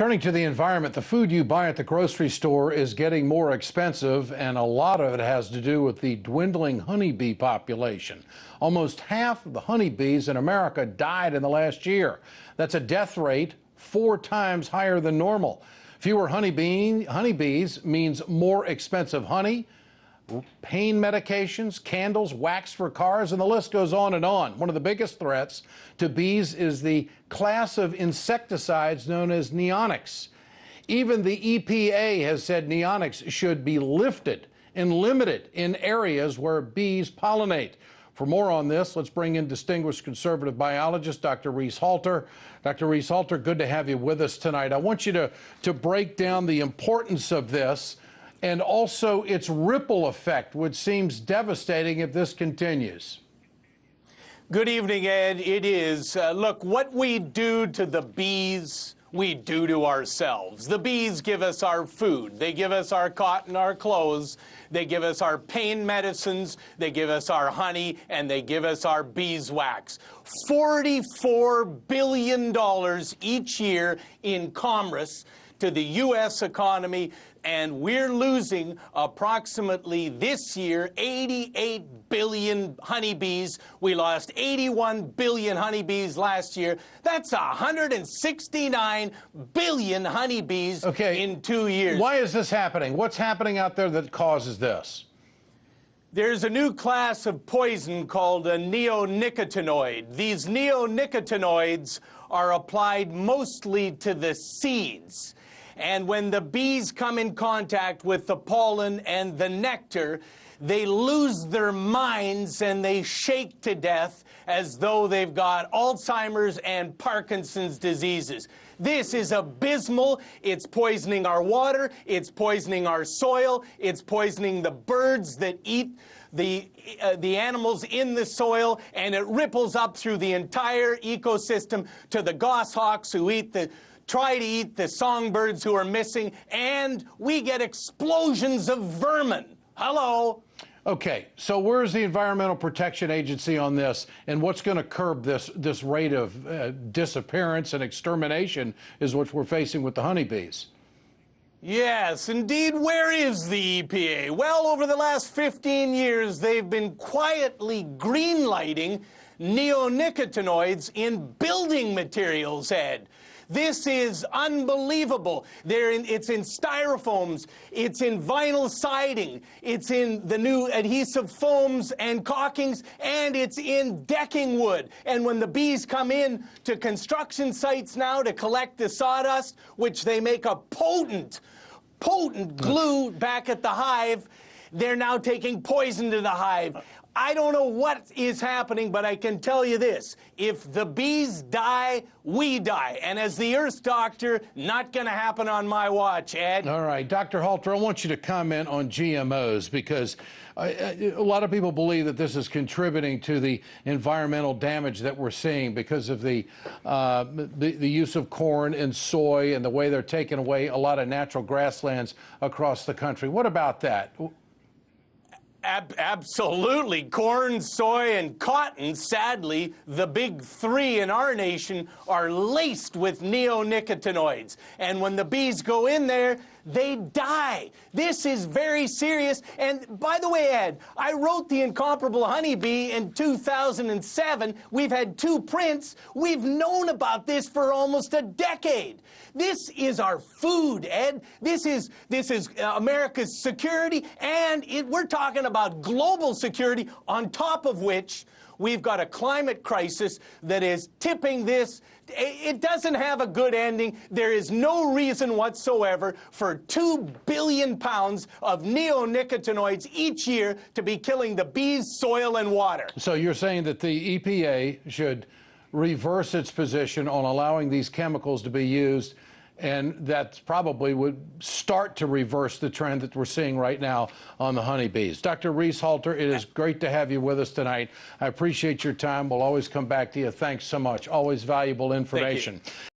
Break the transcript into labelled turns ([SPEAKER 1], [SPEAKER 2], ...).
[SPEAKER 1] Turning to the environment, the food you buy at the grocery store is getting more expensive, and a lot of it has to do with the dwindling honeybee population. Almost half of the honeybees in America died in the last year. That's a death rate 4 times higher than normal. Fewer honeybees means more expensive honey, pain medications, candles, wax for cars, and the list goes on and on. One of the biggest threats to bees is the class of insecticides known as neonics. Even the EPA has said neonics should be lifted and limited in areas where bees pollinate. For more on this, let's bring in distinguished conservative biologist Dr. Reese Halter. Dr. Reese Halter, good to have you with us tonight. I want you to break down the importance of this and also its ripple effect, which seems devastating if this continues.
[SPEAKER 2] Good evening, Ed. It is. Look, what we do to the bees, we do to ourselves. The bees give us our food. They give us our cotton, our clothes. They give us our pain medicines. They give us our honey, and they give us our beeswax. $44 billion each year in commerce to the U.S. economy, and we're losing approximately this year 88 billion honeybees. We lost 81 billion honeybees last year. That's 169 billion honeybees in 2 years.
[SPEAKER 1] Why is this happening? What's happening out there that causes this?
[SPEAKER 2] There's a new class of poison called a neonicotinoid. These neonicotinoids are applied mostly to the seeds. And when the bees come in contact with the pollen and the nectar, they lose their minds and they shake to death as though they've got Alzheimer's and Parkinson's diseases. This is abysmal. It's poisoning our water. It's poisoning our soil. It's poisoning the birds that eat the animals in the soil, and it ripples up through the entire ecosystem to the goshawks who try to eat the songbirds who are missing, and we get explosions of vermin. Hello?
[SPEAKER 1] Okay, so where's the Environmental Protection Agency on this, and what's going to curb this rate of disappearance and extermination is what we're facing with the honeybees?
[SPEAKER 2] Yes, indeed. Where is the EPA? Well, over the last 15 years, they've been quietly green-lighting neonicotinoids in building materials, Ed. This is unbelievable. It's in styrofoams, it's in vinyl siding, it's in the new adhesive foams and caulkings, and it's in decking wood. And when the bees come in to construction sites now to collect the sawdust, which they make a potent glue back at the hive, they're now taking poison to the hive. I don't know what is happening, but I can tell you this. If the bees die, we die. And as the Earth's doctor, not going to happen on my watch, Ed.
[SPEAKER 1] All right. Dr. Halter, I want you to comment on GMOs because a lot of people believe that this is contributing to the environmental damage that we're seeing because of the use of corn and soy and the way they're taking away a lot of natural grasslands across the country. What about that?
[SPEAKER 2] Absolutely. Corn, soy, and cotton, sadly, the big 3 in our nation, are laced with neonicotinoids. And when the bees go in there, they die. This is very serious. And by the way, Ed, I wrote The Incomparable Honeybee in 2007. We've had 2 prints. We've known about this for almost a decade. This is our food, Ed. This is America's security, and we're talking about global security, on top of which we've got a climate crisis that is tipping this. It doesn't have a good ending. There is no reason whatsoever for 2 billion pounds of neonicotinoids each year to be killing the bees, soil, and water.
[SPEAKER 1] So you're saying that the EPA should reverse its position on allowing these chemicals to be used, and that probably would start to reverse the trend that we're seeing right now on the honeybees. Dr. Reese Halter, it is great to have you with us tonight. I appreciate your time. We'll always come back to you. Thanks so much. Always valuable information.